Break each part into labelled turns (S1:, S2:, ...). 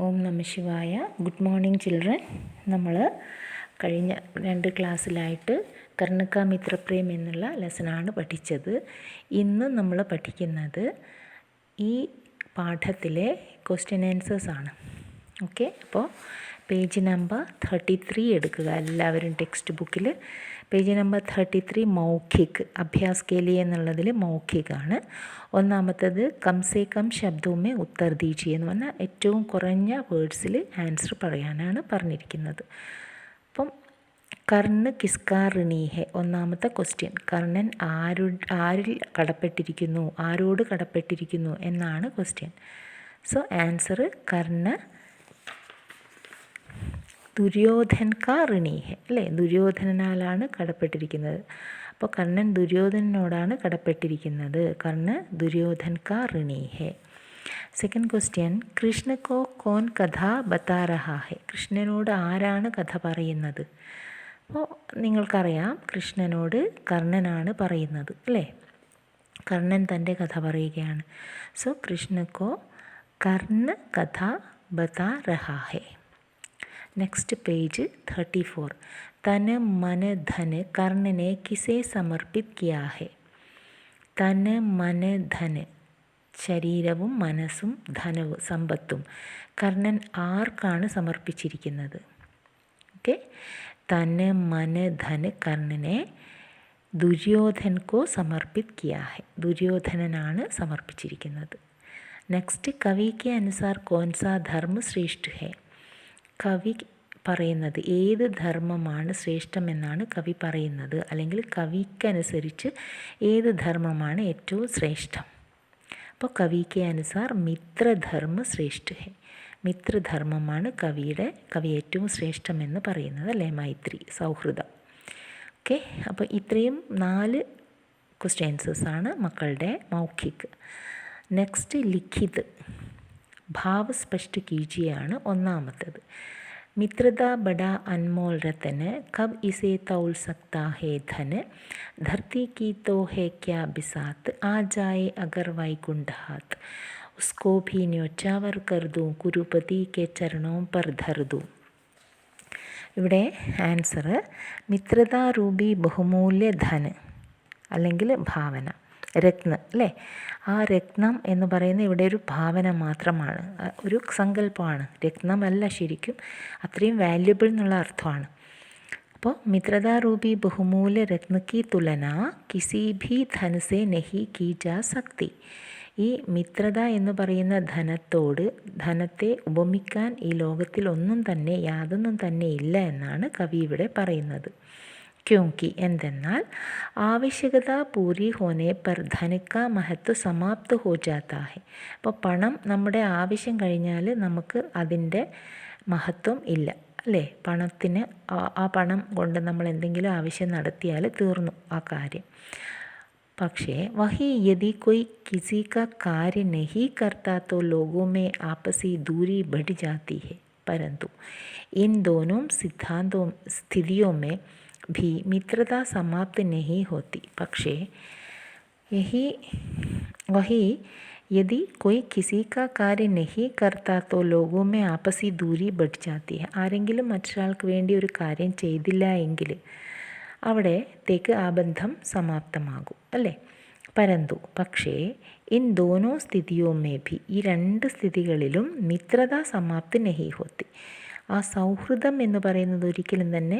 S1: ഓം നമ ശിവായ. Good morning children. നമ്മൾ കഴിഞ്ഞ 2 ക്ലാസ്സിലായിട്ട് കർണിക മിത്രപ്രേം എന്നുള്ള ലെസനാണ് പഠിച്ചത്. ഇന്ന് നമ്മൾ പഠിക്കുന്നത് ഈ പാഠത്തിലെ ക്വസ്റ്റ്യൻ ആൻസേഴ്സ് ആണ്. ഓക്കെ, അപ്പോൾ പേജ് നമ്പർ 33 എടുക്കുക എല്ലാവരും. ടെക്സ്റ്റ് ബുക്കിൽ പേജ് നമ്പർ 33 മൗഖിക് അഭ്യാസ് കെ ലിയെ എന്നുള്ളതിൽ മൗഖികാണ്. ഒന്നാമത്തത് കംസേ കം ശബ്ദവുമേ ഉത്തർ ദീജിയെ എന്ന് പറഞ്ഞാൽ ഏറ്റവും കുറഞ്ഞ വേർഡ്സിൽ ആൻസർ പറയാനാണ് പറഞ്ഞിരിക്കുന്നത്. അപ്പം കർണ് കിസ്കാ ഋണി ഹെ, ഒന്നാമത്തെ ക്വസ്റ്റ്യൻ. കർണൻ ആരിൽ കടപ്പെട്ടിരിക്കുന്നു, ആരോട് കടപ്പെട്ടിരിക്കുന്നു എന്നാണ് ക്വസ്റ്റ്യൻ. സോ ആൻസർ കർണ ദുര്യോധൻ കാ ഋണി ഹെ, അല്ലേ? ദുര്യോധനാലാണ് കടപ്പെട്ടിരിക്കുന്നത്. അപ്പോൾ കർണൻ ദുര്യോധനോടാണ് കടപ്പെട്ടിരിക്കുന്നത്. കർണ ദുര്യോധൻ കാ ഋണി ഹെ. സെക്കൻഡ് ക്വസ്റ്റ്യൻ, കൃഷ്ണ കോ കോൻ കഥ ബത്താ രഹാ ഹെ, കൃഷ്ണനോട് ആരാണ് കഥ പറയുന്നത്? അപ്പോൾ നിങ്ങൾക്കറിയാം, കൃഷ്ണനോട് കർണനാണ് പറയുന്നത്, അല്ലേ? കർണൻ തൻ്റെ കഥ പറയുകയാണ്. സോ കൃഷ്ണ കോ കർണ കഥ ബത്താ രഹാ ഹെ. Next page 34. തന മന ധന കർണനെ കിസെ സമർപ്പിത് കിയാ ഹെ. തന മന ധന, ശരീരവും മനസ്സും ധനവും സമ്പത്തും കർണൻ ആർക്കാണ് സമർപ്പിച്ചിരിക്കുന്നത്? ഓക്കെ, തന മന ധന കർണനെ ദുര്യോധൻ കോ സമർപ്പിത് കിയാ ഹെ, ദുര്യോധനനാണ് സമർപ്പിച്ചിരിക്കുന്നത്. നെക്സ്റ്റ്, കവി കെ അനുസാർ കോൻസാ ധർമ്മ ശ്രേഷ്ഠ ഹെ. കവി പറയുന്നത് ഏത് ധർമ്മമാണ് ശ്രേഷ്ഠമെന്നാണ് കവി പറയുന്നത്, അല്ലെങ്കിൽ കവിക്കനുസരിച്ച് ഏത് ധർമ്മമാണ് ഏറ്റവും ശ്രേഷ്ഠം? അപ്പോൾ കവി കെ അനുസാർ മിത്രധർമ്മ ശ്രേഷ്ഠ ഹെ, മിത്രധർമ്മമാണ് കവി ഏറ്റവും ശ്രേഷ്ഠമെന്ന് പറയുന്നത്, അല്ലേ? മൈത്രി, സൗഹൃദം. ഓക്കെ, അപ്പോൾ ഇത്രയും 4 ക്വസ്റ്റ്യൻസാണ് മക്കളുടെ മൗഖിക്. നെക്സ്റ്റ് ലിഖിത് ഭാവ് സ്പഷ്ട കീജിയാണ് ഒന്നാമത്തേത്. മിത്രത ബഡാ അൻമോൾ രത്തന് കബ് ഇസേ തൗൾ സക്താ ഹേ ധൻ ധർത്തി കി തോ ഹേ ക്യാ ബിസാത്ത് ആ ജായേ അഗർ വൈകുണ്ഠാത്ത് ഉസ്കോ ഭി ന്യോച്ചാവർ കർ ദൂ കുരുപതി കെ ചരണോം പർ ധർ ദൂ. ഇവിടെ ആൻസർ മിത്രതാരൂപി ബഹുമൂല്യ ധൻ അല്ലെങ്കിൽ ഭാവന, രത്നം, അല്ലേ? ആ രത്നം എന്ന് പറയുന്നത് ഇവിടെ ഒരു ഭാവന മാത്രമാണ്, ഒരു സങ്കല്പമാണ്, രത്നമല്ല ശരിക്കും. അത്രയും വാല്യുബിൾ എന്നുള്ള അർത്ഥമാണ്. അപ്പോൾ മിത്രതാരൂപി ബഹുമൂല്യ രത്ന കി തുലന കിസി ഭി ധൻ സേ നഹി കി ജാ സക്തി. ഈ മിത്രത എന്ന് പറയുന്ന ധനത്തെ ഉപമിക്കാൻ ഈ ലോകത്തിൽ യാതൊന്നും തന്നെ ഇല്ല എന്നാണ് കവി ഇവിടെ പറയുന്നത്. ക്യോങ്കി, എന്തെന്നാൽ ആവശ്യകത പൂരി ഹോനെ പർ ധൻ കാ മഹത്വ സമാപ്ത് ഹോ ജാതാ ഹെ. അപ്പോൾ പണം നമ്മുടെ ആവശ്യം കഴിഞ്ഞാൽ നമുക്ക് അതിൻ്റെ മഹത്വം ഇല്ല, അല്ലേ? പണത്തിന് ആ പണം കൊണ്ട് നമ്മൾ എന്തെങ്കിലും ആവശ്യം നടത്തിയാൽ തീർന്നു ആ കാര്യം. പക്ഷേ വഹി യദി കോയി കിസി കാ കാര്യ നഹി കർത്താ തോ ലോഗോ മേ ആപസി ദൂരി बढ़ जाती है. परंतु इन दोनों स्थितियों में भी मित्रता समाप्त नहीं होती. പക്ഷേ वही यदि कोई किसी का कार्य नहीं करता तो लोगों में आपसी दूरी बढ़ जाती है. ആരെങ്കിലും മറ്റൊരാൾക്ക് വേണ്ടി ഒരു കാര്യം ചെയ്തില്ല എങ്കിൽ അവിടത്തേക്ക് ആ ബന്ധം സമാപ്തമാകും, അല്ലേ? പരന്തു, പക്ഷേ ഇൻ ദോനോ സ്ഥിതിയോ മേ ഭി, ഈ 2 സ്ഥിതികളിലും മിത്രത സമാപ്തി നഹി ഹോത്തി, ആ സൗഹൃദം എന്ന് പറയുന്നത് ഒരിക്കലും തന്നെ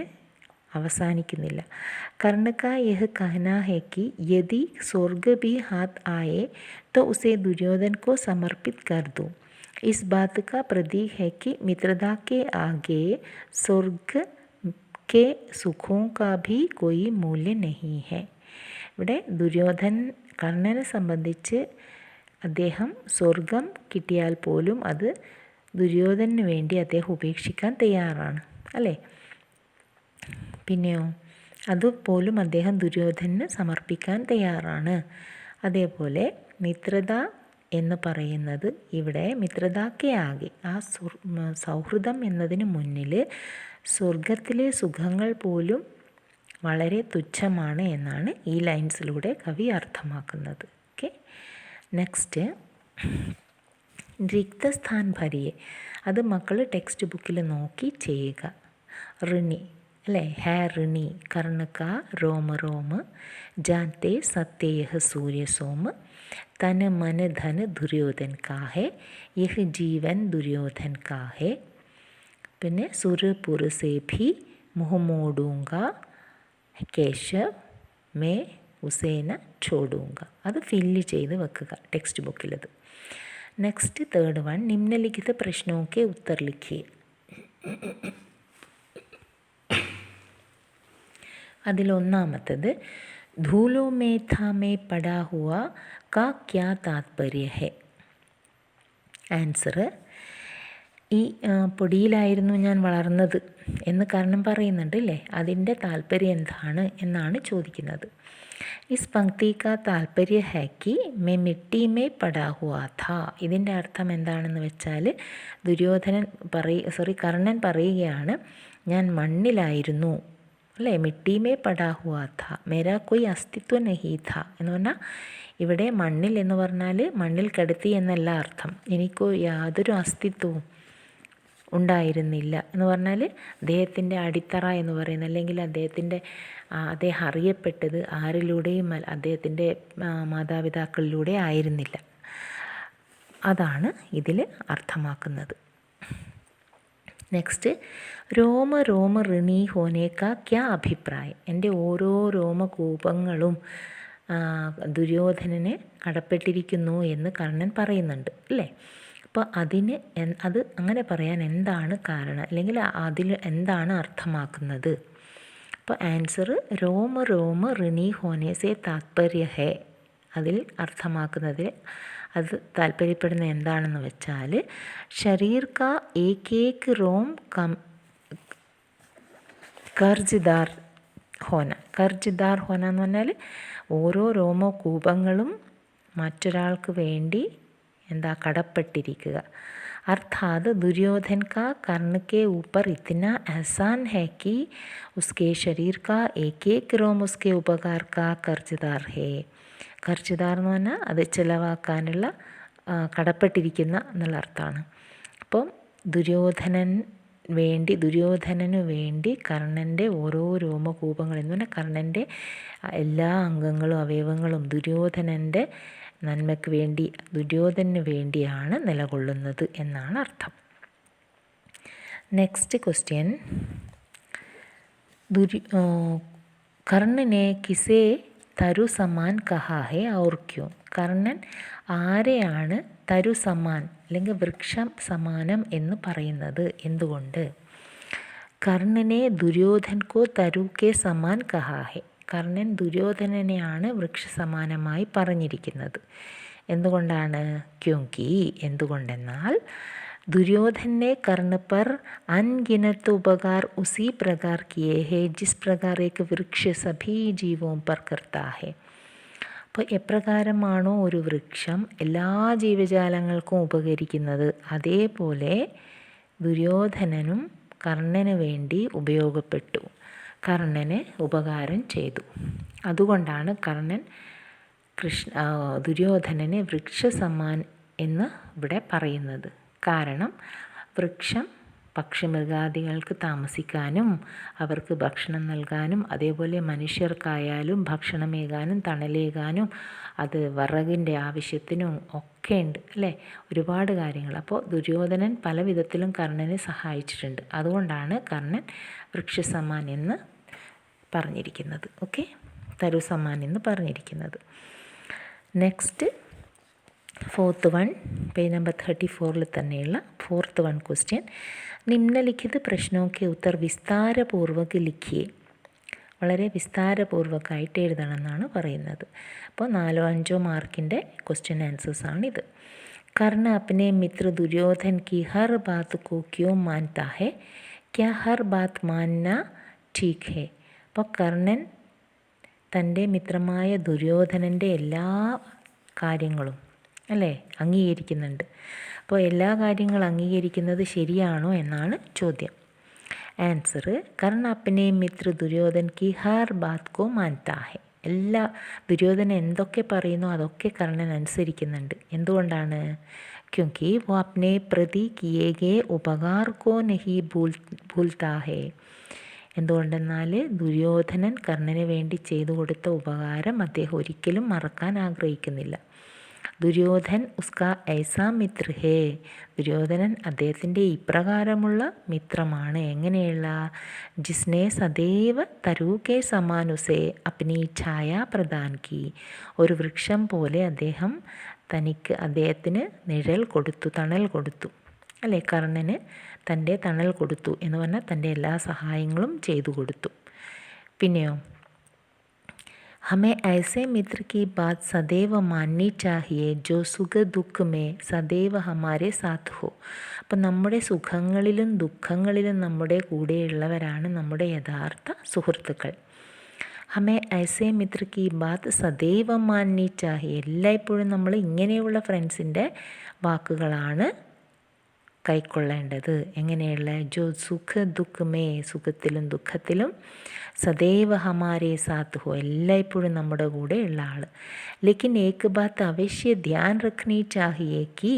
S1: അവസാനിക്കുന്നില്ല. കർണ കാ യഹ് കഹനാ ഹെ കി യദി സ്വർഗ ഭി ഹാത്ത് ആയേ तो उसे दुर्योधन को समर्पित कर दो. इस बात का प्रतीक है कि मित्रता के आगे स्वर्ग के सुखों का भी कोई मूल्य नहीं है. ഇവിടെ കർണനെ സംബന്ധിച്ച് അദ്ദേഹം സ്വർഗം കിട്ടിയാൽ പോലും അത് ദുര്യോധനന് വേണ്ടി അദ്ദേഹം ഉപേക്ഷിക്കാൻ തയ്യാറാണ്, അല്ലേ? പിന്നെയോ അതുപോലും അദ്ദേഹം ദുര്യോധനന് സമർപ്പിക്കാൻ തയ്യാറാണ്. അതേപോലെ മിത്രത എന്ന് പറയുന്നത് ഇവിടെ മിത്രതാക്കെ ആകെ, ആ സൗഹൃദം എന്നതിന് മുന്നിൽ സ്വർഗത്തിലെ സുഖങ്ങൾ പോലും വളരെ തുച്ഛമാണ് എന്നാണ് ഈ ലൈൻസിലൂടെ കവി അർത്ഥമാക്കുന്നത്. ഓക്കെ, നെക്സ്റ്റ് റിക്തസ്ഥാൻ ഭരിയെ, അത് മക്കൾ ടെക്സ്റ്റ് ബുക്കിൽ നോക്കി ചെയ്യുക. ഋണി അല്ലേ, ഹേ ഋണി കർണ കാ रोम रोम जानते सत्य यह सूर्य सोम तन मन धन दुर्योधन का है यह जीवन दुर्योधन का है. പിന്നെ സുരപുർ സേ ഭി മുഹ് മോഡൂങ്ക കേശവ് മേ ഉസേന ഛോഡൂങ്ക. അത് ഫില്ല് ചെയ്ത് വെക്കുക ടെക്സ്റ്റ് ബുക്കിലത്. നെക്സ്റ്റ് തേർഡ് വൺ, നിമ്നലിഖിത പ്രശ്നോ കെ ഉത്തർ ലിഖിയെ. അതിലൊന്നാമത്തത് ധൂലോ മേ ഥാ മേ പടാ ഹുവ കാ ക്യാ താത്പര്യ ഹെ. ആൻസർ, ഈ പൊടിയിലായിരുന്നു ഞാൻ വളർന്നത് എന്ന് കർണൻ പറയുന്നുണ്ട് അല്ലേ, അതിൻ്റെ താല്പര്യം എന്താണ് എന്നാണ് ചോദിക്കുന്നത്. ഇസ് പങ്ക്തി കാ താല്പര്യ ഹേ കി മേ മിട്ടി മേ പടാ ഹുവാ ഥാ. ഇതിൻ്റെ അർത്ഥം എന്താണെന്ന് വെച്ചാൽ കർണൻ പറയുകയാണ് ഞാൻ മണ്ണിലായിരുന്നു അല്ലേ, മിട്ടി മേ പടാ ഹുവാ ഥാ മേരാ കൊയ് അസ്തിത്വ നഹീ ഥാ എന്ന് പറഞ്ഞാൽ ഇവിടെ മണ്ണിൽ എന്ന് പറഞ്ഞാൽ മണ്ണിൽ കിടത്തി എന്നല്ല അർത്ഥം, എനിക്ക് യാതൊരു അസ്തിത്വവും ഉണ്ടായിരുന്നില്ല എന്ന് പറഞ്ഞാൽ അദ്ദേഹത്തിൻ്റെ അടിത്തറ എന്ന് പറയുന്നത്, അല്ലെങ്കിൽ അദ്ദേഹം അറിയപ്പെട്ടത് ആരിലൂടെയും അദ്ദേഹത്തിൻ്റെ മാതാപിതാക്കളിലൂടെ ആയിരുന്നില്ല. അതാണ് ഇതിൽ അർത്ഥമാക്കുന്നത്. നെക്സ്റ്റ്, രോമ രോമ ഋണി ഹോനേക്ക ക്യാ അഭിപ്രായം. എൻ്റെ ഓരോ രോമകൂപങ്ങളും ദുര്യോധനന് കടപ്പെട്ടിരിക്കുന്നു എന്ന് കർണൻ പറയുന്നുണ്ട് അല്ലേ. അപ്പോൾ അത് അങ്ങനെ പറയാൻ എന്താണ് കാരണം, അല്ലെങ്കിൽ അതിൽ എന്താണ് അർത്ഥമാക്കുന്നത്? അപ്പോൾ ആൻസർ രോമ രോമ ഋണി ഹോനേസെ താത്പര്യ ഹേ. അതിൽ അർത്ഥമാക്കുന്നത്, അത് താല്പര്യപ്പെടുന്ന എന്താണെന്ന് വെച്ചാൽ ശരീർ കാ ഏക് റോം കർജ്ദാർ ഹോന. കർജ്ദാർ ഹോന എന്ന് പറഞ്ഞാൽ ഓരോ രോമകൂപങ്ങളും മറ്റൊരാൾക്ക് വേണ്ടി കടപ്പെട്ടിരിക്കുക. അർത്ഥാത് ദുര്യോധൻ കാ കർണ കെ ഊപ്പർ ഇतना एहसान है कि उसके शरीर का एक रोम उसके उपकार का कर्जदार है. കർജ്ദാർ എന്ന് പറഞ്ഞാൽ അത് ചിലവാക്കാനുള്ള കടപ്പെട്ടിരിക്കുന്ന എന്നുള്ള അർത്ഥമാണ്. അപ്പം ദുര്യോധനന് വേണ്ടി കർണൻ്റെ ഓരോ രോമകൂപങ്ങൾ എന്ന് പറഞ്ഞാൽ കർണൻ്റെ എല്ലാ അംഗങ്ങളും അവയവങ്ങളും ദുര്യോധനൻ്റെ നന്മയ്ക്ക് വേണ്ടി, ദുര്യോധനന് വേണ്ടിയാണ് നിലകൊള്ളുന്നത് എന്നാണ് അർത്ഥം. നെക്സ്റ്റ് ക്വസ്റ്റ്യൻ, കർണനെ കിസേ തരു സമാൻ കഹാ ഹെ ഔർ ക്യോ. കർണൻ ആരെയാണ് തരു സമാൻ അല്ലെങ്കിൽ വൃക്ഷം സമാനം എന്ന് പറയുന്നത്, എന്തുകൊണ്ട്? കർണനെ ദുര്യോധൻ കോ തരു കെ സമാൻ കഹാ ഹെ. കർണൻ ദുര്യോധനനെയാണ് വൃക്ഷസമാനമായി പറഞ്ഞിരിക്കുന്നത്. എന്തുകൊണ്ടാണ്? ക്യോങ്കി, എന്തുകൊണ്ടെന്നാൽ ദുര്യോധനെ കർണ പർ അൻഗിനത് ഉപകാർ ഉസി പ്രകാർ കിയേ ഹേ ജിസ് പ്രകാർ ഏക് വൃക്ഷ സഭീ ജീവോം പർ കർത്താ ഹേ. അപ്പോൾ എപ്രകാരമാണോ ഒരു വൃക്ഷം എല്ലാ ജീവജാലങ്ങൾക്കും ഉപകരിക്കുന്നത്, അതേപോലെ ദുര്യോധനനും കർണന് വേണ്ടി ഉപയോഗപ്പെട്ടു, കർണന് ഉപകാരം ചെയ്തു. അതുകൊണ്ടാണ് കർണൻ ദുര്യോധനന് വൃക്ഷസമാൻ എന്ന് ഇവിടെ പറയുന്നത്. കാരണം വൃക്ഷം പക്ഷിമൃഗാദികൾക്ക് താമസിക്കാനും അവർക്ക് ഭക്ഷണം നൽകാനും അതേപോലെ മനുഷ്യർക്കായാലും ഭക്ഷണമേകാനും തണലേകാനും അത് വിറകിൻ്റെ ആവശ്യത്തിനും ഒക്കെ ഉണ്ട് അല്ലേ, ഒരുപാട് കാര്യങ്ങൾ. അപ്പോൾ ദുര്യോധനൻ പല വിധത്തിലും കർണനെ സഹായിച്ചിട്ടുണ്ട്. അതുകൊണ്ടാണ് കർണൻ വൃക്ഷസമാൻ എന്ന് പറഞ്ഞിരിക്കുന്നത്. ഓക്കെ, തരു സമാൻ എന്ന് പറഞ്ഞിരിക്കുന്നത്. Next fourth one, page number 34 തന്നെയുള്ള ഫോർത്ത് വൺ ക്വസ്റ്റ്യൻ, നിമ്നലിഖിത പ്രശ്നമൊക്കെ ഉത്തർ വിസ്താരപൂർവ്വക് ലിഖിയെ. വളരെ വിസ്താരപൂർവ്വകമായിട്ട് എഴുതണം എന്നാണ് പറയുന്നത്. അപ്പോൾ 4-5 മാർക്കിൻ്റെ ക്വസ്റ്റ്യൻ ആൻസേഴ്സാണിത്. കർണ അപ്നെ മിത്ര ദുര്യോധൻ കി ഹർ ബാത് കോ ക്യോ മാൻതാ ഹെ, ക്യാ ഹർ ബാത് മാൻന ठीक है. അപ്പോൾ കർണൻ തൻ്റെ മിത്രമായ ദുര്യോധനൻ്റെ എല്ലാ കാര്യങ്ങളും അല്ലേ അംഗീകരിക്കുന്നുണ്ട്. അപ്പോൾ എല്ലാ കാര്യങ്ങളും അംഗീകരിക്കുന്നത് ശരിയാണോ എന്നാണ് ചോദ്യം. ആൻസർ, കർണ അപ്നെ മിത്ര ദുര്യോധൻ കി ഹർ ബാത് കോ മാൻതാ ഹെ. ദുര്യോധനൻ എന്തൊക്കെ പറയുന്നോ അതൊക്കെ കർണൻ അനുസരിക്കുന്നുണ്ട്. എന്തുകൊണ്ടാണ്? क्योंकि वो अपने प्रति किए गए उपकार को नहीं भूलता है. എന്തുകൊണ്ടെന്നാൽ ദുര്യോധനൻ കർണന് വേണ്ടി ചെയ്തു കൊടുത്ത ഉപകാരം അദ്ദേഹം ഒരിക്കലും മറക്കാൻ ആഗ്രഹിക്കുന്നില്ല. ദുര്യോധൻ ഉസ്കാ ഐസാ മിത്ര ഹേ. ദുര്യോധനൻ അദ്ദേഹത്തിൻ്റെ ഇപ്രകാരമുള്ള മിത്രമാണ്. എങ്ങനെയുള്ള? ജിസ്നെ സദൈവ തരൂകെ സമാനുസേ അപ്നി ഛായ പ്രദാൻ കി. ഒരു വൃക്ഷം പോലെ അദ്ദേഹത്തിന് നിഴൽ കൊടുത്തു, തണൽ കൊടുത്തു അല്ലേ. കർണന് തൻ്റെ തണൽ കൊടുത്തു എന്ന് പറഞ്ഞാൽ തൻ്റെ എല്ലാ സഹായങ്ങളും ചെയ്തു കൊടുത്തു. പിന്നെയോ हमें ऐसे मित्र की बात सदैव माननी चाहिए जो सुख दुख में सदैव हमारे साथ हो. അപ്പം നമ്മുടെ സുഖങ്ങളിലും ദുഃഖങ്ങളിലും നമ്മുടെ കൂടെയുള്ളവരാണ് നമ്മുടെ യഥാർത്ഥ സുഹൃത്തുക്കൾ. ഹമേ ഐസേ മിത്ര കി ബാത്ത് സദൈവ മാന്നി ചാഹിയെ. എല്ലായ്പ്പോഴും നമ്മൾ ഇങ്ങനെയുള്ള ഫ്രണ്ട്സിൻ്റെ വാക്കുകളാണ് കൈക്കൊള്ളേണ്ടത്. എങ്ങനെയുള്ള? ജോ സുഖ ദുഃഖമേ, സുഖത്തിലും ദുഃഖത്തിലും, സദൈവ ഹമാരേ സാത്ത് ഹോ, എല്ലായ്പ്പോഴും നമ്മുടെ കൂടെ ഉള്ള ആൾ. ലേക്കിൻ ഏക് ബാത്ത് അവശ്യ ധ്യാൻ രഖ്നി ചാഹിയെ കി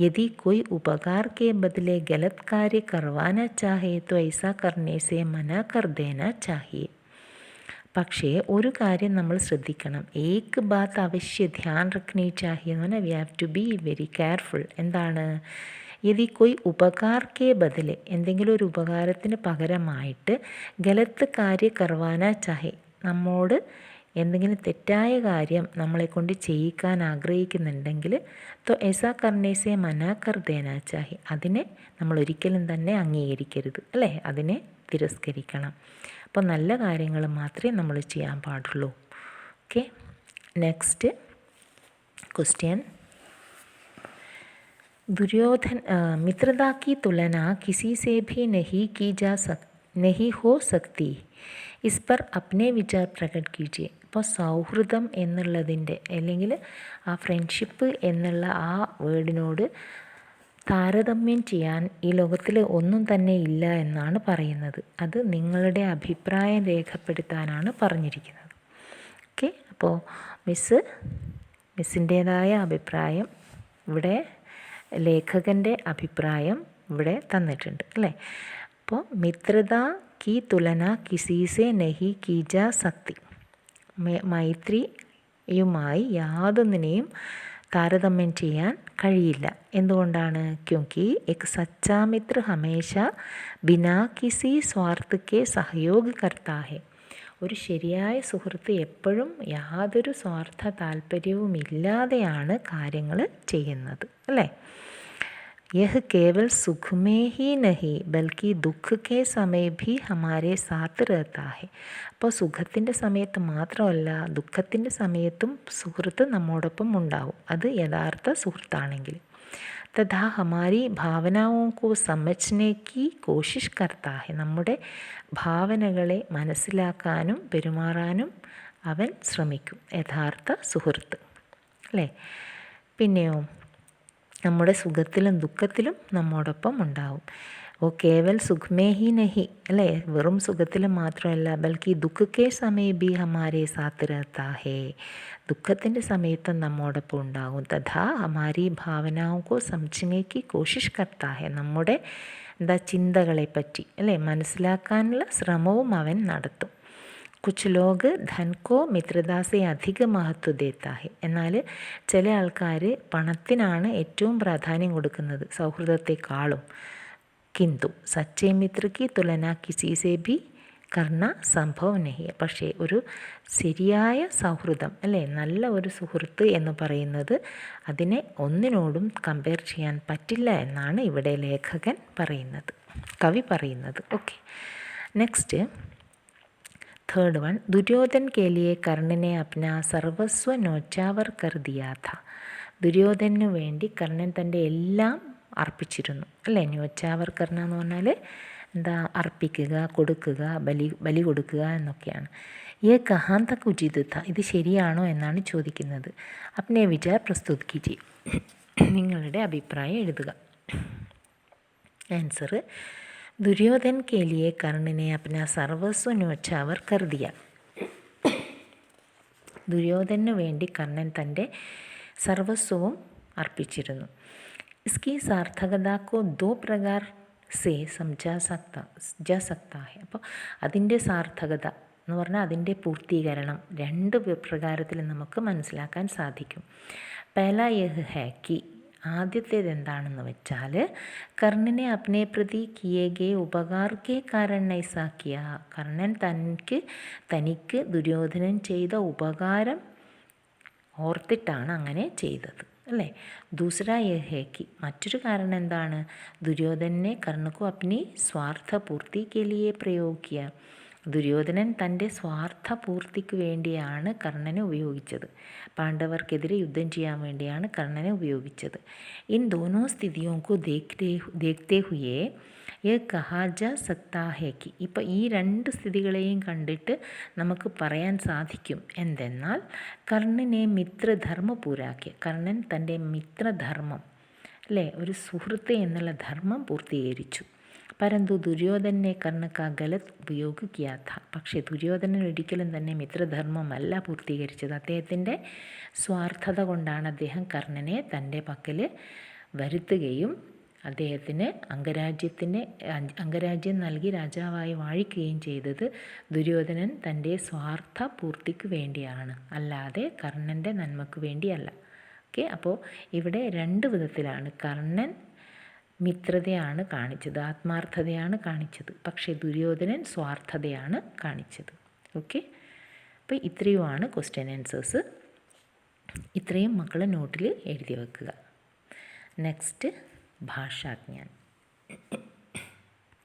S1: യദി കോയി ഉപകാർ കെ ബദലെ ഗലത് കാര്യ കർവാന ചാഹേ തോ ഐസാ കർണേ സേ മനാ കർ ദേന ചാഹിയെ. പക്ഷേ ഒരു കാര്യം നമ്മൾ ശ്രദ്ധിക്കണം. ഏക് ബാത്ത് അവശ്യ ധ്യാൻ രഖ്നി ചാഹിയെ എന്ന് പറഞ്ഞാൽ we have to be very careful. എന്താണ്? യദി കോയി ഉപകാർ കെ ബദലെ, എന്തെങ്കിലും ഒരു ഉപകാരത്തിന് പകരമായിട്ട് ഗലത്ത് കാര്യ കർവാന ചാഹെ, നമ്മോട് എന്തെങ്കിലും തെറ്റായ കാര്യം നമ്മളെക്കൊണ്ട് ചെയ്യിക്കാൻ ആഗ്രഹിക്കുന്നുണ്ടെങ്കിൽ തോ എസാ കർണേസെ മനാ കർ ദേന ചാഹെ, അതിനെ നമ്മൾ ഒരിക്കലും തന്നെ അംഗീകരിക്കരുത് അല്ലേ, അതിനെ തിരസ്കരിക്കണം. അപ്പോൾ നല്ല കാര്യങ്ങൾ മാത്രമേ നമ്മൾ ചെയ്യാൻ പാടുള്ളൂ. Okay, next question. दुर्योधन मित्रता की तुलना किसी से भी नहीं हो सकती. इस पर अपने विचार प्रकट कीजिए. അപ്പോൾ സൗഹൃദം എന്നുള്ളതിൻ്റെ അല്ലെങ്കിൽ ആ ഫ്രണ്ട്ഷിപ്പ് എന്നുള്ള ആ വേർഡിനോട് താരതമ്യം ചെയ്യാൻ ഈ ലോകത്തിൽ ഒന്നും തന്നെ ഇല്ല എന്നാണ് പറയുന്നത്. അത് നിങ്ങളുടെ അഭിപ്രായം രേഖപ്പെടുത്താനാണ് പറഞ്ഞിരിക്കുന്നത്. ഓക്കെ, അപ്പോൾ മിസ്സിൻ്റേതായ അഭിപ്രായം ഇവിടെ, ലേഖകൻ്റെ അഭിപ്രായം ഇവിടെ തന്നിട്ടുണ്ട് അല്ലേ. അപ്പോൾ മിത്രത കി തുലന കിസീസെ നഹി കീജ സക്തി. മൈത്രിയുമായി യാതൊന്നിനെയും താരതമ്യം ചെയ്യാൻ കഴിയില്ല. എന്തുകൊണ്ടാണ്? ക്യോങ്കി എക് സച്ചാ മിത്ര ഹമേശ ബിനാ കിസി സ്വാർത്ഥ കെ സഹयोग करता है. ഒരു ശരിയായ സുഹൃത്ത് എപ്പോഴും യാതൊരു സ്വാർത്ഥ താല്പര്യവുമില്ലാതെയാണ് കാര്യങ്ങൾ ചെയ്യുന്നത് അല്ലേ. യഹ് കേവൽ സുഖ മേ ഹി നഹി ബൽക്കി ദുഃഖ കെ സമയ ഭി ഹമാരെ സാത്ത് രഹതാ ഹെ. അപ്പോൾ സുഖത്തിൻ്റെ സമയത്ത് മാത്രമല്ല ദുഃഖത്തിൻ്റെ സമയത്തും സുഹൃത്ത് നമ്മോടൊപ്പം ഉണ്ടാവും, അത് യഥാർത്ഥ സുഹൃത്താണെങ്കിൽ. തഥാ ഹമാരി ഭാവനാവോ കോ സമജ്നെ കി കോശിഷ് കർത്താ ഹെ. നമ്മുടെ ഭാവനകളെ മനസ്സിലാക്കാനും പെരുമാറാനും അവൻ ശ്രമിക്കും, യഥാർത്ഥ സുഹൃത്ത് അല്ലേ. പിന്നെയോ നമ്മുടെ സുഖത്തിലും ദുഃഖത്തിലും നമ്മോടൊപ്പം ഉണ്ടാവും. ഓ കേവൽ സുഖമേ ഹി നഹി അല്ലേ, വെറും സുഖത്തിലും മാത്രമല്ല ബൽക്കി ദുഃഖക്കെ സമയ ബി ഹമാരെ സാത്ത് രഹതാ ഹേ, ദുഃഖത്തിൻ്റെ സമയത്തും നമ്മോടൊപ്പം ഉണ്ടാകും. തഥാ ഹമാരി ഭാവനാവോ കോ സമജ്നെ കി കോശിഷ് കർത്താ ഹേ. നമ്മുടെ ചിന്തകളെ പറ്റി അല്ലേ മനസ്സിലാക്കാനുള്ള ശ്രമവും അവൻ നടത്തും. കുച്ച് ലോഗ് ധൻ കോ മിത്രതാ സെ അധിക മഹത്വ ദേത്താ ഹെ. എന്നാൽ ചില ആൾക്കാർ പണത്തിനാണ് ഏറ്റവും പ്രാധാന്യം കൊടുക്കുന്നത് സൗഹൃദത്തെക്കാളും. കിന്തു സച്ചേ മിത്ര കി തുലന കിസി സെ ഭി കർണ സംഭവം നഹി. പക്ഷേ ഒരു ശരിയായ സൗഹൃദം അല്ലേ, നല്ല ഒരു സുഹൃത്ത് എന്ന് പറയുന്നത് അതിനെ ഒന്നിനോടും കമ്പയർ ചെയ്യാൻ പറ്റില്ല എന്നാണ് ഇവിടെ ലേഖകൻ പറയുന്നത്, കവി പറയുന്നത്. Okay, next third one. Duryodhan के लिए कर्ण ने अपना सर्वस्व न्योछावर कर दिया था. ദുര്യോധനു വേണ്ടി കർണൻ തൻ്റെ എല്ലാം അർപ്പിച്ചിരുന്നു അല്ലേ. ന്യോച്ചാവർ കർണ എന്ന് പറഞ്ഞാൽ അർപ്പിക്കുക, കൊടുക്കുക, ബലി കൊടുക്കുക എന്നൊക്കെയാണ്. ये कहाँ तक उचित था. ഇത് ശരിയാണോ എന്നാണ് ചോദിക്കുന്നത്. अपने विचार प्रस्तुत कीजिए. നിങ്ങളുടെ അഭിപ്രായം എഴുതുക. ആൻസർ. दुर्योधन के लिए कर्ण ने अपना सर्वस्व न्योछावर कर दिया. ദുര്യോധനു വേണ്ടി കർണൻ തൻ്റെ സർവസ്വവും അർപ്പിച്ചിരുന്നു. इसकी सार्थकता को 2 प्रकार से जा सकता है. അപ്പോൾ അതിൻ്റെ സാർത്ഥകത എന്ന് പറഞ്ഞാൽ അതിൻ്റെ പൂർത്തീകരണം 2 പ്രകാരത്തിൽ നമുക്ക് മനസ്സിലാക്കാൻ സാധിക്കും. പഹല യഹ് ഹൈ കി, ആദ്യത്തേത് എന്താണെന്ന് വെച്ചാൽ കർണനെ അപ്നെ പ്രതി കിയേ ഗേ ഉപകാർ കെ കാരണം ഐസാ കിയ, കർണൻ തനിക്ക് ദുര്യോധനൻ ചെയ്ത ഉപകാരം ഓർത്തിട്ടാണ് അങ്ങനെ ചെയ്തത് അല്ലേ. ദൂസര യഹ് ഹേ കി, മറ്റൊരു കാരണം എന്താണ്, ദുര്യോധനെ കർണക്കു അപ്നി സ്വാർത്ഥ പൂർത്തി കെ ലിയെ പ്രयोग किया, ദുര്യോധനൻ തൻ്റെ സ്വാർത്ഥ പൂർത്തിക്ക് വേണ്ടിയാണ് കർണനെ ഉപയോഗിച്ചത്. പാണ്ഡവർക്കെതിരെ യുദ്ധം ചെയ്യാൻ വേണ്ടിയാണ് കർണനെ ഉപയോഗിച്ചത്. ഇൻ ദോനോ സ്ഥിതിയോ കോ ദേഖ്തേ ഹുയേ യഹ് കഹാ ജാ സക്താ ഹേ കി, ഇപ്പം ഈ 2 സ്ഥിതികളെയും കണ്ടിട്ട് നമുക്ക് പറയാൻ സാധിക്കും എന്തെന്നാൽ കർണനെ മിത്രധർമ്മ പൂരാക്കിയ, കർണൻ തൻ്റെ മിത്രധർമ്മം അല്ലേ, ഒരു സുഹൃത്ത് എന്നുള്ള ധർമ്മം പൂർത്തീകരിച്ചു. പരന്തു ദുര്യോധനെ കർണ കാ ഗലത് ഉപയോഗ കിയാ ഥ, പക്ഷേ ദുര്യോധനൻ ഒരിക്കലും തന്നെ മിത്രധർമ്മമല്ല പൂർത്തീകരിച്ചത്. അദ്ദേഹത്തിൻ്റെ സ്വാർത്ഥത കൊണ്ടാണ് അദ്ദേഹം കർണനെ തൻ്റെ പക്കൽ വരുത്തുകയും അദ്ദേഹത്തിന് അംഗരാജ്യം നൽകി രാജാവായി വാഴിക്കുകയും ചെയ്തത് ദുര്യോധനൻ തൻ്റെ സ്വാർത്ഥ പൂർത്തിക്ക് വേണ്ടിയാണ്, അല്ലാതെ കർണൻ്റെ നന്മയ്ക്ക് വേണ്ടിയല്ല. ഓക്കെ, അപ്പോൾ ഇവിടെ 2 വിധത്തിലാണ് കർണൻ മിത്രതയാണ് കാണിച്ചത്, ആത്മാർത്ഥതയാണ് കാണിച്ചത്, പക്ഷേ ദുര്യോധനൻ സ്വാർത്ഥതയാണ് കാണിച്ചത്. ഓക്കെ, അപ്പോൾ ഇത്രയുമാണ് ക്വസ്റ്റ്യൻ ആൻസേഴ്സ്. ഇത്രയും മക്കൾ നോട്ടിൽ എഴുതി വെക്കുക. നെക്സ്റ്റ് ഭാഷാജ്ഞാൻ.